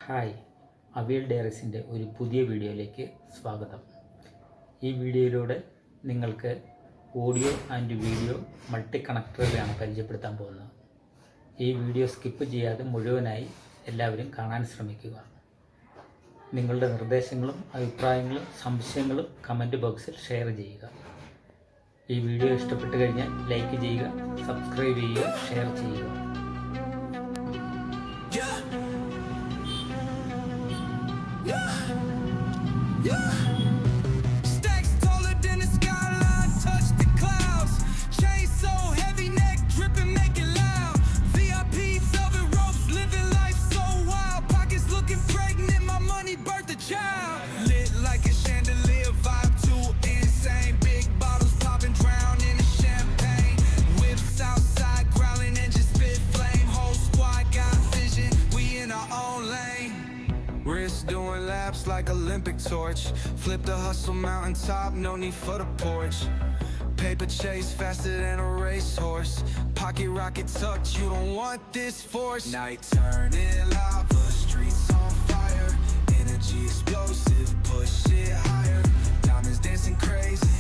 Hi, avial ഡയറീസിൻ്റെ ഒരു പുതിയ വീഡിയോയിലേക്ക് സ്വാഗതം. ഈ വീഡിയോയിലൂടെ നിങ്ങൾക്ക് ഓഡിയോ ആൻഡ് വീഡിയോ മൾട്ടി കണക്ടറുകളാണ് പരിചയപ്പെടുത്താൻ പോകുന്നത്. ഈ വീഡിയോ സ്കിപ്പ് ചെയ്യാതെ മുഴുവനായി എല്ലാവരും കാണാൻ ശ്രമിക്കുക. നിങ്ങളുടെ നിർദ്ദേശങ്ങളും അഭിപ്രായങ്ങളും സംശയങ്ങളും കമൻറ്റ് ബോക്സിൽ ഷെയർ ചെയ്യുക. ഈ വീഡിയോ ഇഷ്ടപ്പെട്ട് കഴിഞ്ഞാൽ ലൈക്ക് ചെയ്യുക, സബ്സ്ക്രൈബ് ചെയ്യുക, ഷെയർ ചെയ്യുക. Stacks taller than the skyline, touch the clouds. Chain so heavy, neck dripping, make it loud. VIP velvet ropes, living life so wild. Pockets looking pregnant, my money birthed a child. Lit like a chandelier, vibe too insane. Big bottles popping, drown in the champagne. Whips outside, growling and just spit flame. Whole squad got vision, we in our own lane. Wrist doing laps like Olympic torch. Flip the hustle mountaintop, no need for the porch. Paper chase faster than a racehorse. Pocket rocket tucked, you don't want this force. Night turning lava, streets on fire. Energy explosive, push it higher. Diamonds dancing crazy,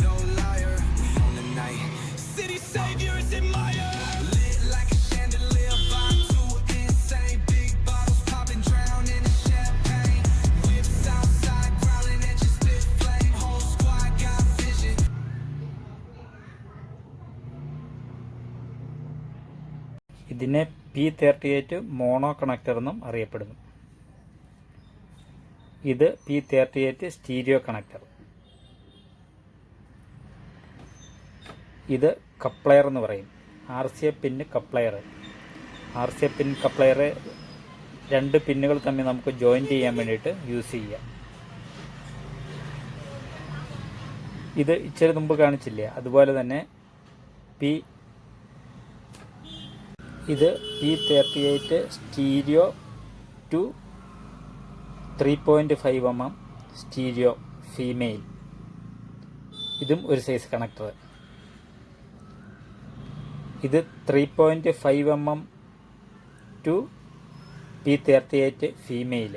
no liar. We on the night, city saviors admire. Lit like a chandelier, vibe too insane. Big bottles popping, drown in the champagne. Whips outside, growling and just spit flame. Whole squad got vision. ഇതിനെ P38 mono connector എന്നും അറിയപ്പെടുന്നു. ഇത് P38 stereo connector. ഇത് കപ്ലയർ എന്ന് പറയും. RCA പിൻ കപ്ലയർ. RCA പിൻ കപ്ലയർ രണ്ട് പിന്നുകൾ തമ്മിൽ നമുക്ക് ജോയിൻറ്റ് ചെയ്യാൻ വേണ്ടിയിട്ട് യൂസ് ചെയ്യാം. ഇത് ഇച്ചിരി മുമ്പ് കാണിച്ചില്ലേ, അതുപോലെ തന്നെ ഇത് P38 stereo to 3.5 mm stereo female. ഇതും ഒരു സൈസ് കണക്ടർ. ഇത് 3.5 mm to P38 female.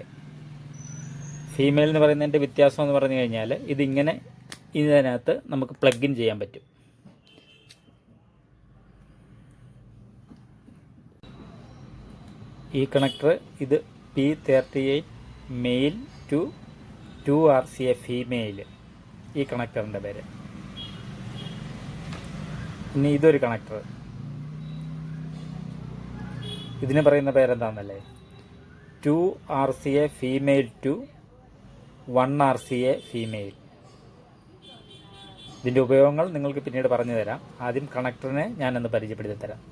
Female എന്ന് പറയുന്നതിൻ്റെ വ്യത്യാസം എന്ന് പറഞ്ഞു കഴിഞ്ഞാൽ ഇതിങ്ങനെ ഇതിനകത്ത് നമുക്ക് പ്ലഗ് ഇൻ ചെയ്യാൻ പറ്റും. ഈ കണക്ടർ ഇത് P38 mail to 2 RCA female, ഈ കണക്ടറിൻ്റെ പേര്. ഇനി ഇതൊരു കണക്ടർ. ഇതിന് പറയുന്ന പേരെന്താണെന്നല്ലേ, 2 RCA female to 1 RCA female. ഇതിൻ്റെ ഉപയോഗങ്ങൾ നിങ്ങൾക്ക് പിന്നീട് പറഞ്ഞു തരാം. ആദ്യം കണക്ടറിനെ ഞാനൊന്ന് പരിചയപ്പെടുത്തി തരാം.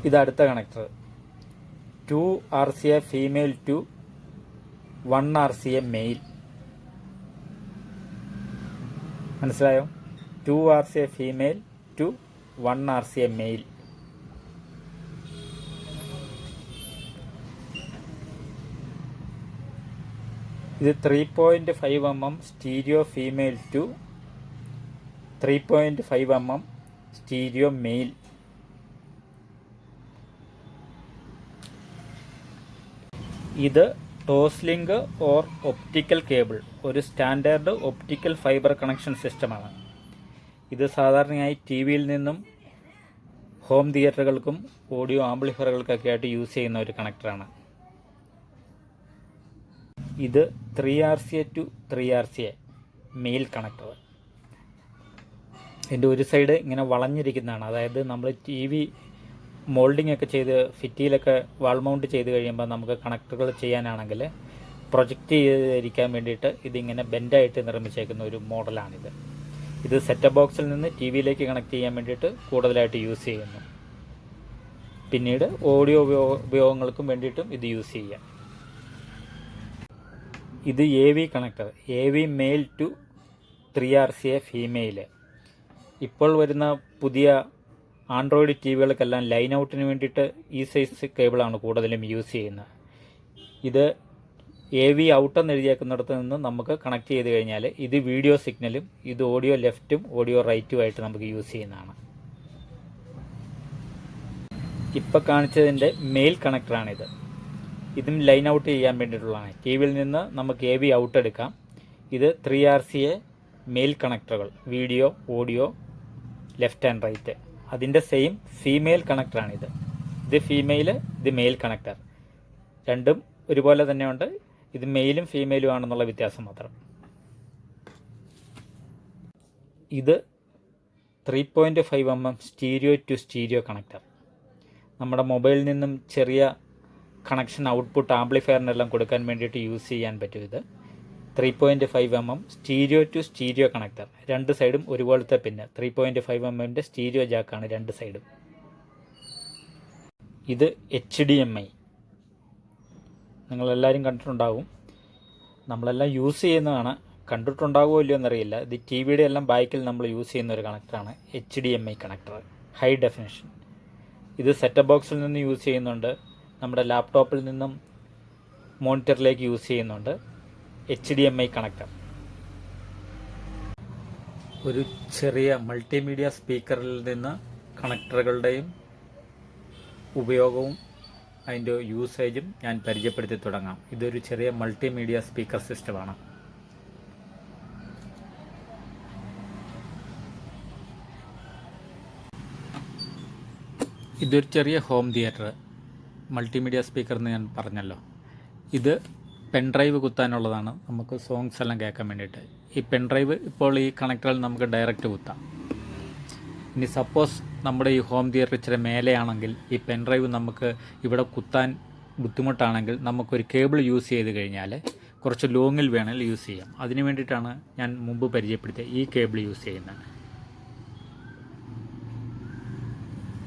ഇതടുത്ത connector 2 RCA female to 1 RCA male. മനസ്സിലായോ? 2 RCA female to 1 RCA male. ഇത് 3.5 mm stereo female to 3.5 mm stereo male. ഇത് ടോസ്ലിങ്ക് ഓർ ഒപ്റ്റിക്കൽ കേബിൾ, ഒരു സ്റ്റാൻഡേർഡ് ഒപ്റ്റിക്കൽ ഫൈബർ കണക്ഷൻ സിസ്റ്റമാണ്. ഇത് സാധാരണയായി TV-യിൽ നിന്നും ഹോം തിയേറ്ററുകൾക്കും ഓഡിയോ ആംപ്ലിഫയറുകൾക്കൊക്കെ ആയിട്ട് യൂസ് ചെയ്യുന്ന ഒരു കണക്ടറാണ്. ഇത് 3 RCA to 3 RCA male connector. ഇതിൻ്റെ ഒരു സൈഡ് ഇങ്ങനെ വളഞ്ഞിരിക്കുന്നതാണ്. അതായത് നമ്മൾ TV മോൾഡിംഗ് ഒക്കെ ചെയ്ത് ഭിത്തിയിലൊക്കെ വാൾ മൗണ്ട് ചെയ്ത് കഴിയുമ്പോൾ നമുക്ക് കണക്ടറുകൾ ചെയ്യാനാണെങ്കിൽ പ്രൊജക്റ്റ് ചെയ്തിരിക്കാൻ വേണ്ടിയിട്ട് ഇതിങ്ങനെ ബെൻഡായിട്ട് നിർമ്മിച്ചേക്കുന്ന ഒരു മോഡലാണിത്. ഇത് സെറ്റപ്പ് ബോക്സിൽ നിന്ന് TV-യിലേക്ക് കണക്ട് ചെയ്യാൻ വേണ്ടിയിട്ട് കൂടുതലായിട്ട് യൂസ് ചെയ്യുന്നു. പിന്നീട് ഓഡിയോ ഉപയോഗങ്ങൾക്കും വേണ്ടിയിട്ടും ഇത് യൂസ് ചെയ്യാം. ഇത് AV connector, AV male to 3 RCA female. ഇപ്പോൾ വരുന്ന പുതിയ ആൻഡ്രോയിഡ് TV-കൾക്കെല്ലാം ലൈൻ ഔട്ടിന് വേണ്ടിയിട്ട് ഈ സൈസ് കേബിളാണ് കൂടുതലും യൂസ് ചെയ്യുന്നത്. ഇത് AV ഔട്ട് എന്ന് എഴുതിയേക്കുന്നിടത്ത് നിന്ന് നമുക്ക് കണക്ട് ചെയ്ത് കഴിഞ്ഞാൽ ഇത് വീഡിയോ സിഗ്നലും ഇത് ഓഡിയോ ലെഫ്റ്റും ഓഡിയോ റൈറ്റുമായിട്ട് നമുക്ക് യൂസ് ചെയ്യുന്നതാണ്. ഇപ്പോൾ കാണിച്ചതിൻ്റെ മെയിൽ കണക്ടറാണിത്. ഇതും ലൈൻ ഔട്ട് ചെയ്യാൻ വേണ്ടിയിട്ടുള്ളതാണ്. ടി വിയിൽ നിന്ന് നമുക്ക് AV ഔട്ട് എടുക്കാം. ഇത് 3RCA മെയിൽ കണക്ടറുകൾ, video, audio, left and right. അതിൻ്റെ സെയിം ഫീമെയിൽ കണക്ടറാണിത്. ഇത് ഫീമെയിൽ, ഇത് മെയിൽ കണക്ടർ. രണ്ടും ഒരുപോലെ തന്നെയുണ്ട്. ഇത് മെയിലും ഫീമെയിലും ആണെന്നുള്ള വ്യത്യാസം മാത്രം. ഇത് 3.5 mm stereo to stereo connector. നമ്മുടെ മൊബൈലിൽ നിന്നും ചെറിയ കണക്ഷൻ ഔട്ട്പുട്ട് ആംപ്ലിഫയറിനെല്ലാം കൊടുക്കാൻ വേണ്ടിയിട്ട് യൂസ് ചെയ്യാൻ പറ്റും. ഇത് 3.5 mm stereo to stereo connector. രണ്ട് സൈഡും ഒരുപോലത്തെ പിന്ന്. 3.5 mm സ്റ്റീരിയോ ജാക്കാണ് രണ്ട് സൈഡും. ഇത് HDMI. നിങ്ങളെല്ലാവരും കണ്ടിട്ടുണ്ടാവും. നമ്മളെല്ലാം യൂസ് ചെയ്യുന്നതാണ്. കണ്ടിട്ടുണ്ടാകുമോ ഇല്ലയോ എന്നറിയില്ല. ഇത് TV എല്ലാം ബാക്കിൽ നമ്മൾ യൂസ് ചെയ്യുന്ന ഒരു കണക്ടറാണ് HDMI കണക്ടർ, ഹൈ ഡെഫിനിഷൻ. ഇത് സെറ്റപ്പ് ബോക്സിൽ നിന്ന് യൂസ് ചെയ്യുന്നുണ്ട്, നമ്മുടെ ലാപ്ടോപ്പിൽ നിന്നും മോണിറ്ററിലേക്ക് യൂസ് ചെയ്യുന്നുണ്ട്. HDMI connector. ഒരു ചെറിയ മൾട്ടിമീഡിയ സ്പീക്കറിൽ നിന്ന് കണക്ടറുകളുടെയും ഉപയോഗവും അതിൻ്റെ യൂസേജും ഞാൻ പരിചയപ്പെടുത്തി തുടങ്ങാം. ഇതൊരു ചെറിയ മൾട്ടിമീഡിയ സ്പീക്കർ സിസ്റ്റമാണ്. ഇതൊരു ചെറിയ ഹോം തിയേറ്റർ മൾട്ടിമീഡിയ സ്പീക്കർ എന്ന് ഞാൻ പറഞ്ഞല്ലോ. ഇത് പെൻഡ്രൈവ് കുത്താനുള്ളതാണ്, നമുക്ക് സോങ്സ് എല്ലാം കേൾക്കാൻ വേണ്ടിയിട്ട്. ഈ പെൻഡ്രൈവ് ഇപ്പോൾ ഈ കണക്ടറിൽ നമുക്ക് ഡയറക്റ്റ് കുത്താം. ഇനി സപ്പോസ് നമ്മുടെ ഈ ഹോം തിയേറ്റർ ഇച്ചിരി മേലെയാണെങ്കിൽ ഈ പെൻഡ്രൈവ് നമുക്ക് ഇവിടെ കുത്താൻ ബുദ്ധിമുട്ടാണെങ്കിൽ നമുക്കൊരു കേബിൾ യൂസ് ചെയ്ത് കഴിഞ്ഞാൽ കുറച്ച് ലോങ്ങിൽ വേണമെങ്കിൽ യൂസ് ചെയ്യാം. അതിന് വേണ്ടിയിട്ടാണ് ഞാൻ മുമ്പ് പരിചയപ്പെടുത്തിയ ഈ കേബിൾ യൂസ് ചെയ്യുന്നത്.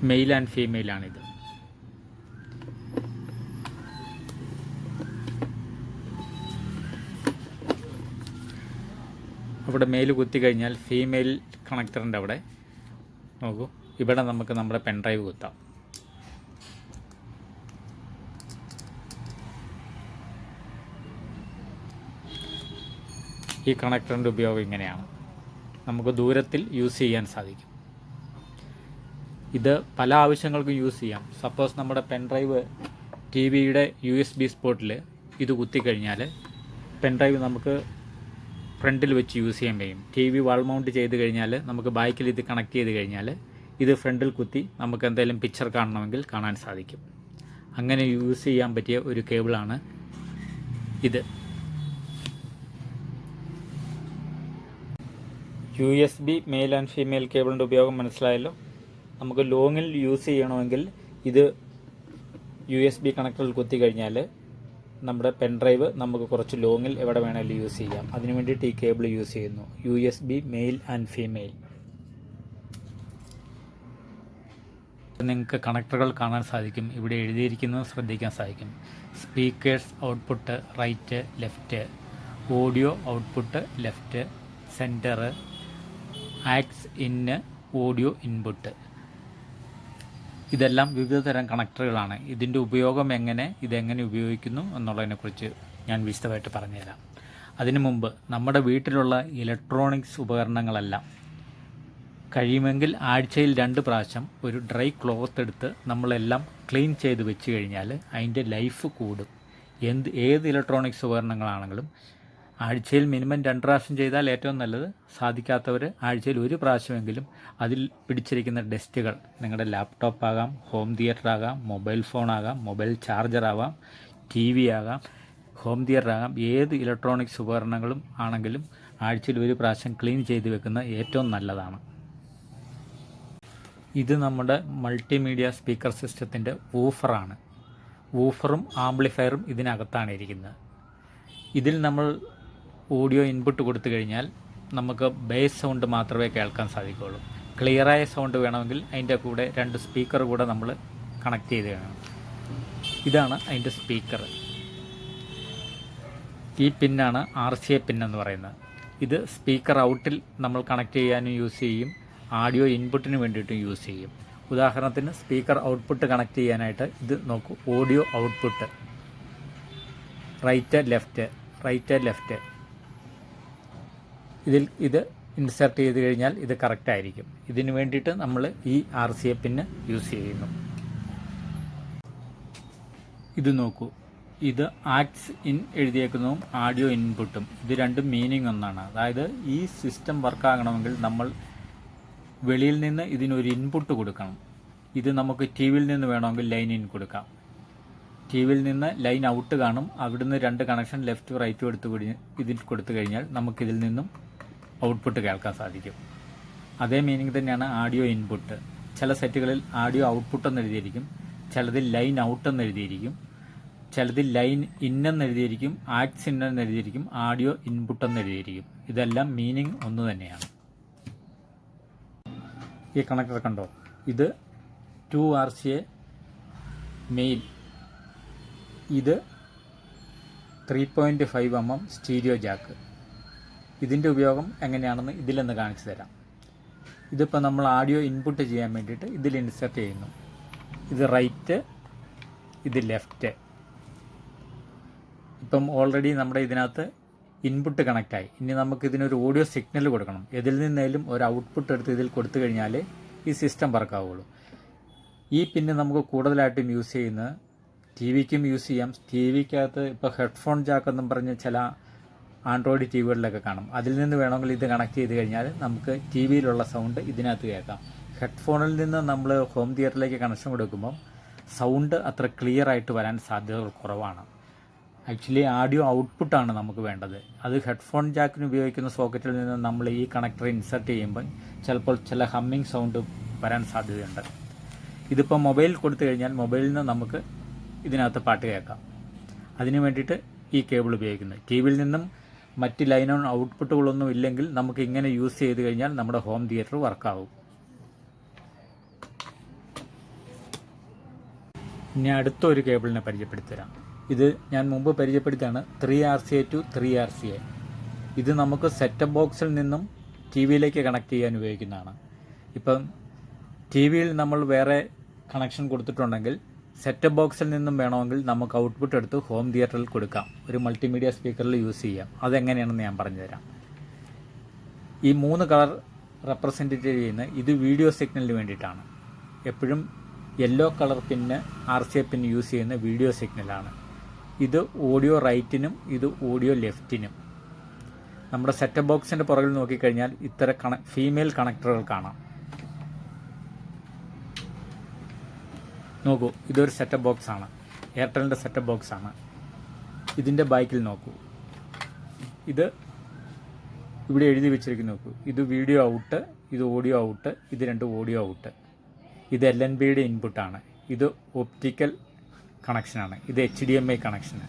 മെയിൽ ആൻഡ് ഫീമെയിലാണിത്. അവിടെ മെയിൽ കുത്തി കഴിഞ്ഞാൽ ഫീമെയിൽ കണക്ടറിൻ്റെ അവിടെ നോക്കൂ, ഇവിടെ നമുക്ക് നമ്മുടെ പെൻഡ്രൈവ് കുത്താം. ഈ കണക്ടറിൻ്റെ ഉപയോഗം ഇങ്ങനെയാണ്. നമുക്ക് ദൂരത്തിൽ യൂസ് ചെയ്യാൻ സാധിക്കും. ഇത് പല ആവശ്യങ്ങൾക്കും യൂസ് ചെയ്യാം. സപ്പോസ് നമ്മുടെ പെൻഡ്രൈവ് TV USB സ്പോട്ടിൽ ഇത് കുത്തിക്കഴിഞ്ഞാൽ പെൻഡ്രൈവ് നമുക്ക് ഫ്രണ്ടിൽ വെച്ച് യൂസ് ചെയ്യാൻ കഴിയും. TV വാൾ മൗണ്ട് ചെയ്ത് കഴിഞ്ഞാൽ നമുക്ക് ബാക്കിൽ ഇത് കണക്ട് ചെയ്ത് കഴിഞ്ഞാൽ ഇത് ഫ്രണ്ടിൽ കുത്തി നമുക്ക് എന്തെങ്കിലും പിക്ചർ കാണണമെങ്കിൽ കാണാൻ സാധിക്കും. അങ്ങനെ യൂസ് ചെയ്യാൻ പറ്റിയ ഒരു കേബിളാണ് ഇത്. USB മെയിൽ ആൻഡ് ഫീമെയിൽ കേബിളിൻ്റെ ഉപയോഗം മനസ്സിലായല്ലോ. നമുക്ക് ലോങ്ങിൽ യൂസ് ചെയ്യണമെങ്കിൽ ഇത് USB കണക്ടറിൽ കുത്തി കഴിഞ്ഞാൽ നമ്മുടെ പെൻഡ്രൈവ് നമുക്ക് കുറച്ച് ലോങ്ങിൽ എവിടെ വേണമെങ്കിലും യൂസ് ചെയ്യാം. അതിനു വേണ്ടിയിട്ട് ഈ കേബിൾ യൂസ് ചെയ്യുന്നു, USB മെയിൽ ആൻഡ് ഫീമെയിൽ. നിങ്ങൾക്ക് കണക്ടറുകൾ കാണാൻ സാധിക്കും. ഇവിടെ എഴുതിയിരിക്കുന്നത് ശ്രദ്ധിക്കാൻ സാധിക്കും. Speakers output right left, audio output left, centre, aux in, audio input. ഇതെല്ലാം വിവിധ തരം കണക്ടറുകളാണ്. ഇതിൻ്റെ ഉപയോഗം ഇതെങ്ങനെ ഉപയോഗിക്കുന്നു എന്നുള്ളതിനെക്കുറിച്ച് ഞാൻ വിശദമായിട്ട് പറഞ്ഞുതരാം. അതിനു മുമ്പ് നമ്മുടെ വീട്ടിലുള്ള ഇലക്ട്രോണിക്സ് ഉപകരണങ്ങളെല്ലാം കഴിയുമെങ്കിൽ ആഴ്ചയിൽ 2 പ്രാവശ്യം ഒരു ഡ്രൈ ക്ലോത്ത് എടുത്ത് നമ്മളെല്ലാം ക്ലീൻ ചെയ്ത് വെച്ച് കഴിഞ്ഞാൽ അതിൻ്റെ ലൈഫ് കൂടും. ഏത് ഇലക്ട്രോണിക്സ് ഉപകരണങ്ങളാണെങ്കിലും ആഴ്ചയിൽ മിനിമം 2 പ്രാവശ്യം ചെയ്താൽ ഏറ്റവും നല്ലത്. സാധിക്കാത്തവർ ആഴ്ചയിൽ 1 പ്രാവശ്യമെങ്കിലും അതിൽ പിടിച്ചിരിക്കുന്ന ഡസ്റ്റുകൾ, നിങ്ങളുടെ ലാപ്ടോപ്പ് ആകാം, ഹോം തിയേറ്റർ ആകാം, മൊബൈൽ ഫോൺ ആകാം, മൊബൈൽ ചാർജർ ആവാം, TV ആകാം, ഹോം തിയേറ്റർ ആകാം, ഏത് ഇലക്ട്രോണിക്സ് ഉപകരണങ്ങളും ആണെങ്കിലും ആഴ്ചയിൽ 1 പ്രാവശ്യം ക്ലീൻ ചെയ്ത് വെക്കുന്നത് ഏറ്റവും നല്ലതാണ്. ഇത് നമ്മുടെ മൾട്ടിമീഡിയ സ്പീക്കർ സിസ്റ്റത്തിൻ്റെ വൂഫറാണ്. വൂഫറും ആംപ്ലിഫയറും ഇതിനകത്താണ് ഇരിക്കുന്നത്. ഇതിൽ നമ്മൾ ഓഡിയോ ഇൻപുട്ട് കൊടുത്തു കഴിഞ്ഞാൽ നമുക്ക് ബേസ് സൗണ്ട് മാത്രമേ കേൾക്കാൻ സാധിക്കുകയുള്ളൂ. ക്ലിയറായ സൗണ്ട് വേണമെങ്കിൽ അതിൻ്റെ കൂടെ 2 സ്പീക്കർ കൂടെ നമ്മൾ കണക്ട് ചെയ്ത് വേണം. ഇതാണ് അതിൻ്റെ സ്പീക്കർ. ഈ പിന്നാണ് RCA പിൻ എന്ന് പറയുന്നത്. ഇത് സ്പീക്കർ ഔട്ടിൽ നമ്മൾ കണക്ട് ചെയ്യാനും യൂസ് ചെയ്യും, ആഡിയോ ഇൻപുട്ടിന് വേണ്ടിയിട്ടും യൂസ് ചെയ്യും. ഉദാഹരണത്തിന് സ്പീക്കർ ഔട്ട്പുട്ട് കണക്ട് ചെയ്യാനായിട്ട് ഇത് നോക്കൂ, ഓഡിയോ ഔട്ട്പുട്ട് റൈറ്റ് ലെഫ്റ്റ് ഇത് ഇൻസെർട്ട് ചെയ്ത് കഴിഞ്ഞാൽ ഇത് കറക്റ്റ് ആയിരിക്കും. ഇതിന് വേണ്ടിയിട്ട് നമ്മൾ ഈ RCA പിന്ന് യൂസ് ചെയ്യുന്നു. ഇത് നോക്കൂ, ഇത് ആക്ട്സ് ഇൻ എഴുതിയേക്കുന്നതും ആഡിയോ ഇൻപുട്ടും ഇത് രണ്ടും മീനിങ് ഒന്നാണ്. അതായത് ഈ സിസ്റ്റം വർക്കാകണമെങ്കിൽ നമ്മൾ വെളിയിൽ നിന്ന് ഇതിനൊരു ഇൻപുട്ട് കൊടുക്കണം. ഇത് നമുക്ക് ടി വിയിൽ നിന്ന് വേണമെങ്കിൽ ലൈൻ ഇൻ കൊടുക്കാം. ടി വിയിൽ നിന്ന് ലൈൻ ഔട്ട് കാണും. അവിടുന്ന് 2 കണക്ഷൻ ലെഫ്റ്റ് റൈറ്റും ഇതിൽ കൊടുത്തു കഴിഞ്ഞാൽ നമുക്കിതിൽ നിന്നും ഔട്ട്പുട്ട് കേൾക്കാൻ സാധിക്കും. അതേ മീനിങ് തന്നെയാണ് ആഡിയോ ഇൻപുട്ട്. ചില സെറ്റുകളിൽ ആഡിയോ ഔട്ട്പുട്ട് എന്ന് എഴുതിയിരിക്കും, ചിലതിൽ ലൈൻ ഔട്ട് എന്ന് എഴുതിയിരിക്കും, ചിലതിൽ ലൈൻ ഇന്നെന്ന് എഴുതിയിരിക്കും, ആക്ട്സ് ഇന്നെന്ന് എഴുതിയിരിക്കും, ആഡിയോ ഇൻപുട്ട് എന്ന് എഴുതിയിരിക്കും. ഇതെല്ലാം മീനിങ് ഒന്ന് തന്നെയാണ്. ഈ കണക്ടർ കണ്ടോ, ഇത് 2 RCA മെയിൽ, ഇത് 3.5 mm സ്റ്റീരിയോ ജാക്ക്. ഇതിൻ്റെ ഉപയോഗം എങ്ങനെയാണെന്ന് ഇതിലൊന്ന് കാണിച്ചു തരാം. ഇതിപ്പോൾ നമ്മൾ ആഡിയോ ഇൻപുട്ട് ചെയ്യാൻ വേണ്ടിയിട്ട് ഇതിൽ ഇൻസെർട്ട് ചെയ്യുന്നു. ഇത് റൈറ്റ്, ഇത് ലെഫ്റ്റ്. ഇപ്പം ഓൾറെഡി നമ്മുടെ ഇതിനകത്ത് ഇൻപുട്ട് കണക്റ്റായി. ഇനി നമുക്ക് ഇതിനൊരു ഓഡിയോ സിഗ്നൽ കൊടുക്കണം. ഇതിൽ നിന്നേലും ഒരു ഔട്ട്പുട്ട് എടുത്ത് ഇതിൽ കൊടുത്തു കഴിഞ്ഞാൽ ഈ സിസ്റ്റം വർക്കാവുള്ളൂ. ഈ പിന്നെ നമുക്ക് കൂടുതലായിട്ടും യൂസ് ചെയ്യുന്നത് ടി വിക്കും യൂസ് ചെയ്യാം. ടി വിക്കകത്ത് ഇപ്പോൾ ഹെഡ്ഫോൺ ജാക്കെന്നും പറഞ്ഞ് ചില ആൻഡ്രോയിഡ് ടി വികളിലൊക്കെ കാണും. അതിൽ നിന്ന് വേണമെങ്കിൽ ഇത് കണക്ട് ചെയ്ത് കഴിഞ്ഞാൽ നമുക്ക് ടി വിയിലുള്ള സൗണ്ട് ഇതിനകത്ത് കേൾക്കാം. ഹെഡ്ഫോണിൽ നിന്ന് നമ്മൾ ഹോം തിയേറ്ററിലേക്ക് കണക്ഷൻ കൊടുക്കുമ്പോൾ സൗണ്ട് അത്ര ക്ലിയർ ആയിട്ട് വരാൻ സാധ്യതകൾ കുറവാണ്. ആക്ച്വലി ആഡിയോ ഔട്ട്പുട്ടാണ് നമുക്ക് വേണ്ടത്. അത് ഹെഡ്ഫോൺ ജാക്കിന് ഉപയോഗിക്കുന്ന സോക്കറ്റിൽ നിന്ന് നമ്മൾ ഈ കണക്ടർ ഇൻസെർട്ട് ചെയ്യുമ്പോൾ ചിലപ്പോൾ ചില ഹമ്മിങ് സൗണ്ട് വരാൻ സാധ്യതയുണ്ട്. ഇതിപ്പോൾ മൊബൈൽ കൊടുത്തു കഴിഞ്ഞാൽ മൊബൈലിൽ നിന്ന് നമുക്ക് ഇതിനകത്ത് പാട്ട് കേൾക്കാം. അതിന് വേണ്ടിയിട്ട് ഈ കേബിൾ ഉപയോഗിക്കുന്നത്. ടി വിയിൽ നിന്നും മറ്റ് ലൈൻ ഓൺ ഔട്ട്പുട്ടുകളൊന്നും ഇല്ലെങ്കിൽ നമുക്ക് ഇങ്ങനെ യൂസ് ചെയ്ത് കഴിഞ്ഞാൽ നമ്മുടെ ഹോം തിയേറ്റർ വർക്കാവും. ഇനി അടുത്ത ഒരു കേബിളിനെ പരിചയപ്പെടുത്തി തരാം. ഇത് ഞാൻ മുമ്പ് പരിചയപ്പെടുത്തിയാണ് 3 RCA to 3 RCA. ഇത് നമുക്ക് സെറ്റപ്പ് ബോക്സിൽ നിന്നും ടി വിയിലേക്ക് കണക്ട് ചെയ്യാൻ ഉപയോഗിക്കുന്നതാണ്. ഇപ്പം ടി വിയിൽ നമ്മൾ വേറെ കണക്ഷൻ കൊടുത്തിട്ടുണ്ടെങ്കിൽ സെറ്റപ്പ് ബോക്സിൽ നിന്നും വേണമെങ്കിൽ നമുക്ക് ഔട്ട്പുട്ട് എടുത്ത് ഹോം തിയേറ്ററിൽ കൊടുക്കാം. ഒരു മൾട്ടിമീഡിയ സ്പീക്കറിൽ യൂസ് ചെയ്യാം. അതെങ്ങനെയാണെന്ന് ഞാൻ പറഞ്ഞുതരാം. ഈ 3 കളർ റെപ്രസെൻറ്റ് ചെയ്യുന്ന ഇത് വീഡിയോ സിഗ്നലിന് വേണ്ടിയിട്ടാണ്. എപ്പോഴും യെല്ലോ കളർ പിന്ന് RCA പിൻ യൂസ് ചെയ്യുന്ന വീഡിയോ സിഗ്നലാണ്. ഇത് ഓഡിയോ റൈറ്റിനും ഇത് ഓഡിയോ ലെഫ്റ്റിനും. നമ്മുടെ സെറ്റപ്പ് ബോക്സിൻ്റെ പുറകിൽ നോക്കിക്കഴിഞ്ഞാൽ ഇത്തരം ഫീമെയിൽ കണക്ടറുകൾ കാണാം. നോക്കൂ, ഇതൊരു സെറ്റപ്പ് ബോക്സാണ്, എയർടെലിൻ്റെ സെറ്റപ്പ് ബോക്സാണ്. ഇതിൻ്റെ ബാക്കിൽ നോക്കൂ, ഇത് ഇവിടെ എഴുതി വെച്ചിരിക്കുന്നു. നോക്കൂ, ഇത് വീഡിയോ ഔട്ട്, ഇത് ഓഡിയോ ഔട്ട്, ഇത് 2 ഓഡിയോ ഔട്ട്. ഇത് LNBയുടെ ഇൻപുട്ടാണ്. ഇത് ഒപ്റ്റിക്കൽ കണക്ഷനാണ്. ഇത് HDMI കണക്ഷന്.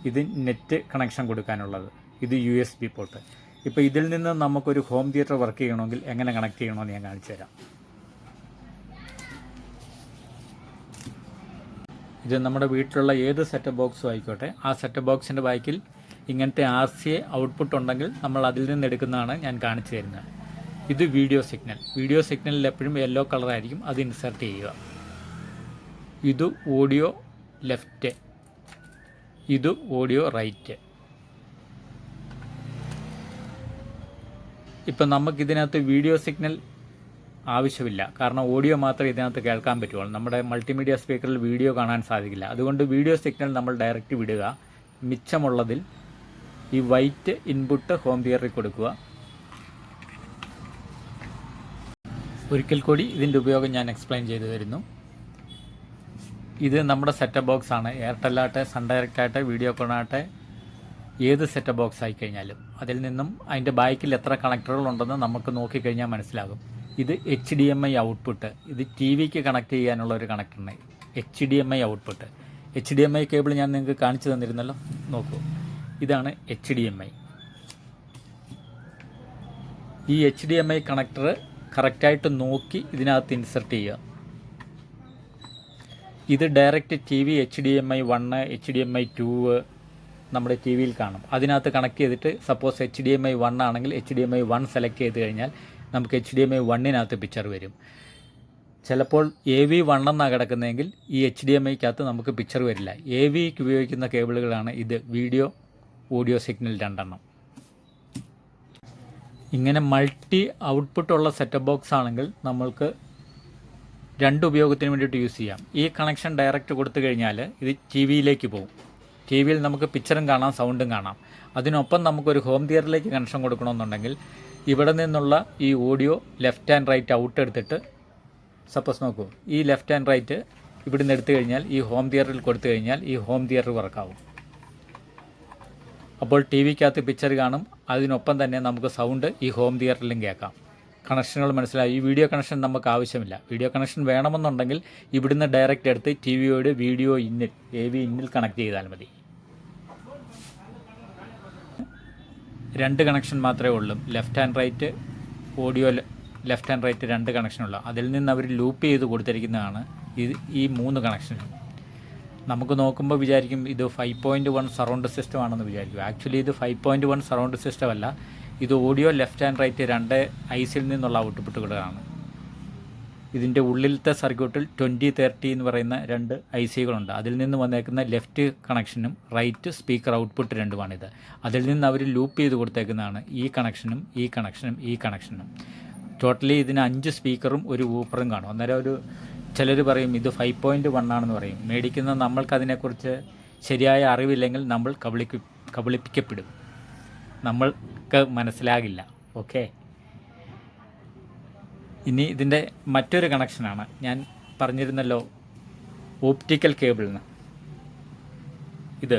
ഇത് നെറ്റ് കണക്ഷൻ കൊടുക്കാനുള്ളത്. ഇത് USB പോർട്ട്. ഇപ്പോൾ ഇതിൽ നിന്ന് നമുക്കൊരു ഹോം തിയേറ്റർ വർക്ക് ചെയ്യണമെങ്കിൽ എങ്ങനെ കണക്ട് ചെയ്യണമെന്ന് ഞാൻ കാണിച്ചു തരാം. ഇത് നമ്മുടെ വീട്ടിലുള്ള ഏത് സെറ്റപ്പ് ബോക്സും ആയിക്കോട്ടെ, ആ സെറ്റപ്പ് ബോക്സിൻ്റെ ബാക്കിൽ ഇങ്ങനത്തെ RCA ഔട്ട്പുട്ട് ഉണ്ടെങ്കിൽ നമ്മൾ അതിൽ നിന്ന് എടുക്കുന്നതാണ് ഞാൻ കാണിച്ചു തരുന്നത്. ഇത് വീഡിയോ സിഗ്നൽ. വീഡിയോ സിഗ്നലിൽ എപ്പോഴും യെല്ലോ കളറായിരിക്കും. അത് ഇൻസെർട്ട് ചെയ്യുക. ഇത് ഓഡിയോ ലെഫ്റ്റ്, ഇത് ഓഡിയോ റൈറ്റ്. ഇപ്പം നമുക്കിതിനകത്ത് വീഡിയോ സിഗ്നൽ ആവശ്യമില്ല, കാരണം ഓഡിയോ മാത്രമേ ഇതിനകത്ത് കേൾക്കാൻ പറ്റുള്ളൂ. നമ്മുടെ മൾട്ടിമീഡിയ സ്പീക്കറിൽ വീഡിയോ കാണാൻ സാധിക്കില്ല. അതുകൊണ്ട് വീഡിയോ സിഗ്നൽ നമ്മൾ ഡയറക്റ്റ് വിടുക. മിച്ചമുള്ളതിൽ ഈ വൈറ്റ് ഇൻപുട്ട് ഹോം തിയേറ്ററിൽ കൊടുക്കുക. ഒരിക്കൽ കൂടി ഇതിൻ്റെ ഉപയോഗം ഞാൻ എക്സ്പ്ലെയിൻ ചെയ്തു തരുന്നു. ഇത് നമ്മുടെ സെറ്റപ്പ് ബോക്സ് ആണ്. എയർടെല്ലാട്ടെ, സൺ ഡയറക്റ്റ് ആട്ടെ, വീഡിയോകോൺ ആട്ടെ, ഏത് സെറ്റപ്പ് ബോക്സ് ആയിക്കഴിഞ്ഞാലും അതിൽ നിന്നും അതിൻ്റെ ബാക്കിൽ എത്ര കണക്ടറുകൾ ഉണ്ടെന്ന് നമുക്ക് നോക്കിക്കഴിഞ്ഞാൽ മനസ്സിലാകും. ഇത് HDMI ഔട്ട്പുട്ട്. ഇത് ടി വിക്ക് കണക്ട് ചെയ്യാനുള്ള ഒരു കണക്ടറിന് HDMI ഔട്ട്പുട്ട്. HDMI കേബിൾ ഞാൻ നിങ്ങൾക്ക് കാണിച്ചു തന്നിരുന്നല്ലോ. നോക്കൂ, ഇതാണ് HDMI. ഈ HDMI കണക്ടർ കറക്റ്റായിട്ട് നോക്കി ഇതിനകത്ത് ഇൻസെർട്ട് ചെയ്യുക. ഇത് direct T V HDMI 1, HDMI 2 നമ്മുടെ ടി വിയിൽ കാണും. അതിനകത്ത് കണക്ട് ചെയ്തിട്ട് സപ്പോസ് HDMI 1 ആണെങ്കിൽ HDMI 1 സെലക്ട് ചെയ്ത് കഴിഞ്ഞാൽ നമുക്ക് HDMI 1-നകത്ത് പിക്ചർ വരും. ചിലപ്പോൾ AV1 എന്നാണ് കിടക്കുന്നതെങ്കിൽ ഈ HDMIക്കകത്ത് നമുക്ക് പിക്ചർ വരില്ല. AVക്ക് ഉപയോഗിക്കുന്ന കേബിളുകളാണ് ഇത്. വീഡിയോ ഓഡിയോ സിഗ്നൽ 2 എണ്ണം. ഇങ്ങനെ മൾട്ടി ഔട്ട്പുട്ടുള്ള സെറ്റപ്പ് ബോക്സ് ആണെങ്കിൽ നമ്മൾക്ക് രണ്ട് ഉപയോഗത്തിന് വേണ്ടിയിട്ട് യൂസ് ചെയ്യാം. ഈ കണക്ഷൻ ഡയറക്റ്റ് കൊടുത്തു കഴിഞ്ഞാൽ ഇത് ടി വിയിലേക്ക് പോകും. ടി വിയിൽ നമുക്ക് പിക്ചറും കാണാം, സൗണ്ടും കാണാം. അതിനൊപ്പം നമുക്കൊരു ഹോം തിയേറ്ററിലേക്ക് കണക്ഷൻ കൊടുക്കണമെന്നുണ്ടെങ്കിൽ ഇവിടെ നിന്നുള്ള ഈ audio left and right out എടുത്തിട്ട്, സപ്പോസ് നോക്കൂ, ഈ ലെഫ്റ്റ് ആൻഡ് റൈറ്റ് ഇവിടുന്ന് എടുത്തു കഴിഞ്ഞാൽ ഈ ഹോം തിയേറ്ററിൽ കൊടുത്തു കഴിഞ്ഞാൽ ഈ ഹോം തിയേറ്റർ വർക്കാവും. അപ്പോൾ ടി വിക്കകത്ത് പിക്ചർ കാണും, അതിനൊപ്പം തന്നെ നമുക്ക് സൗണ്ട് ഈ ഹോം തിയേറ്ററിലും കേൾക്കാം. കണക്ഷനുകൾ മനസ്സിലായി. ഈ വീഡിയോ കണക്ഷൻ നമുക്ക് ആവശ്യമില്ല. വീഡിയോ കണക്ഷൻ വേണമെന്നുണ്ടെങ്കിൽ ഇവിടുന്ന് ഡയറക്റ്റ് എടുത്ത് ടി വിയോട് വീഡിയോ ഇന്നിൽ AV ഇന്നിൽ കണക്ട് ചെയ്താൽ മതി. രണ്ട് കണക്ഷൻ മാത്രമേ ഉള്ളൂ. Left and right audio, left and right രണ്ട് കണക്ഷനുള്ള. അതിൽ നിന്ന് അവർ ലൂപ്പ് ചെയ്ത് കൊടുത്തിരിക്കുന്നതാണ് ഈ 3 കണക്ഷനും. നമുക്ക് നോക്കുമ്പോൾ വിചാരിക്കും ഇത് 5.1 സറൗണ്ട് സിസ്റ്റം ആണെന്ന് വിചാരിക്കും. ആക്ച്വലി ഇത് 5.1 സറൗണ്ട് സിസ്റ്റം അല്ല. ഇത് ഓഡിയോ ലെഫ്റ്റ് ആൻഡ് റൈറ്റ് രണ്ട് ഐസിൽ നിന്നുള്ള ഔട്ട്പുട്ടുകളാണ്. ഇതിൻ്റെ ഉള്ളിലത്തെ സർക്യൂട്ടിൽ 2030 എന്ന് പറയുന്ന രണ്ട് ICകളുണ്ട്. അതിൽ നിന്ന് വന്നേക്കുന്ന ലെഫ്റ്റ് കണക്ഷനും റൈറ്റ് സ്പീക്കർ ഔട്ട്പുട്ട് രണ്ടുമാണിത്. അതിൽ നിന്ന് അവർ ലൂപ്പ് ചെയ്ത് കൊടുത്തേക്കുന്നതാണ് ഈ കണക്ഷനും ഈ കണക്ഷനും ഈ കണക്ഷനും. ടോട്ടലി ഇതിന് 5 സ്പീക്കറും ഒരു വൂഫറും കാണും. അന്നേരം ചിലർ പറയും ഇത് 5.1 ആണെന്ന് പറയും. മേടിക്കുന്ന നമ്മൾക്കതിനെക്കുറിച്ച് ശരിയായ അറിവില്ലെങ്കിൽ നമ്മൾ കബളിപ്പിക്കപ്പെടും. നമ്മൾക്ക് മനസ്സിലാകില്ല. ഓക്കെ, ഇനി ഇതിൻ്റെ മറ്റൊരു കണക്ഷനാണ്. ഞാൻ പറഞ്ഞിരുന്നല്ലോ ഓപ്റ്റിക്കൽ കേബിളിന്. ഇത്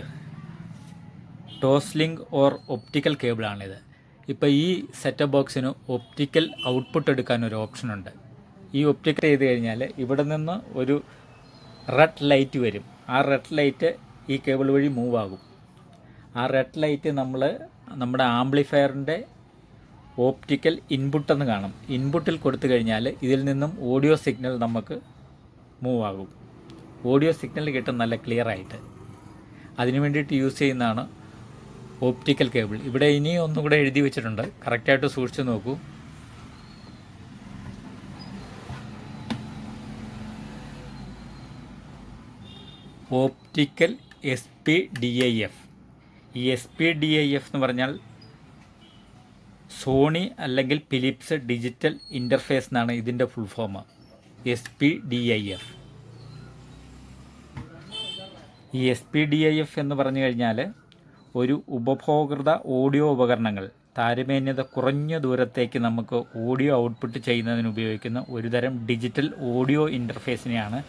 ടോസ്ലിംഗ് ഓർ ഒപ്റ്റിക്കൽ കേബിളാണിത്. ഇപ്പോൾ ഈ സെറ്റപ്പ് ബോക്സിന് ഒപ്റ്റിക്കൽ ഔട്ട്പുട്ട് എടുക്കാൻ ഒരു ഓപ്ഷനുണ്ട്. ഈ ഒപ്റ്റിക്കൽ ചെയ്ത് കഴിഞ്ഞാൽ ഇവിടെ നിന്ന് ഒരു റെഡ് ലൈറ്റ് വരും. ആ റെഡ് ലൈറ്റ് ഈ കേബിൾ വഴി മൂവ് ആകും. ആ റെഡ് ലൈറ്റ് നമ്മുടെ ആംപ്ലിഫയറിൻ്റെ ഓപ്റ്റിക്കൽ ഇൻപുട്ടെന്ന് കാണും. ഇൻപുട്ടിൽ കൊടുത്തു കഴിഞ്ഞാൽ ഇതിൽ നിന്നും ഓഡിയോ സിഗ്നൽ നമുക്ക് മൂവ് ആകും. ഓഡിയോ സിഗ്നൽ കിട്ടും നല്ല ക്ലിയർ ആയിട്ട്. അതിന് വേണ്ടിയിട്ട് യൂസ് ചെയ്യുന്നതാണ് ഓപ്റ്റിക്കൽ കേബിൾ. ഇവിടെ ഇനി ഒന്നുകൂടെ എഴുതി വെച്ചിട്ടുണ്ട്, കറക്റ്റായിട്ട് സൂക്ഷിച്ച് നോക്കൂ. Optical SPDIF. ഈ SPDIF എന്ന് പറഞ്ഞാൽ സോണി അല്ലെങ്കിൽ ഫിലിപ്സ് ഡിജിറ്റൽ ഇൻ്റർഫേസ് എന്നാണ് ഇതിൻ്റെ ഫുൾ ഫോം. SPDIF. ഈ SPDIF എന്ന് പറഞ്ഞു കഴിഞ്ഞാൽ ഒരു ഉപഭോക്തൃ ഓഡിയോ ഉപകരണങ്ങൾ താരതമ്യേന കുറഞ്ഞ ദൂരത്തേക്ക് നമുക്ക് ഓഡിയോ ഔട്ട്പുട്ട് ചെയ്യുന്നതിന് ഉപയോഗിക്കുന്ന ഒരുതരം ഡിജിറ്റൽ ഓഡിയോ ഇൻ്റർഫേസിനെയാണ്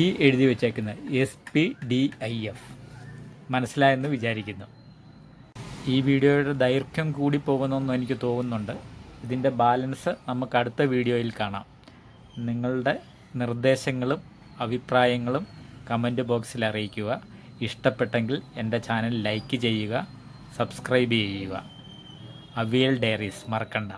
ഈ എഴുതി വെച്ചേക്കുന്നത് SPDIF. മനസ്സിലായെന്ന് വിചാരിക്കുന്നു. ഈ വീഡിയോയുടെ ദൈർഘ്യം കൂടി പോകുന്നെന്ന് എനിക്ക് തോന്നുന്നുണ്ട്. ഇതിൻ്റെ ബാലൻസ് നമുക്ക് അടുത്ത വീഡിയോയിൽ കാണാം. നിങ്ങളുടെ നിർദ്ദേശങ്ങളും അഭിപ്രായങ്ങളും കമൻറ്റ് ബോക്സിൽ അറിയിക്കുക. ഇഷ്ടപ്പെട്ടെങ്കിൽ എൻ്റെ ചാനൽ ലൈക്ക് ചെയ്യുക, സബ്സ്ക്രൈബ് ചെയ്യുക. അവിയൽ ഡയറീസ് മറക്കണ്ട.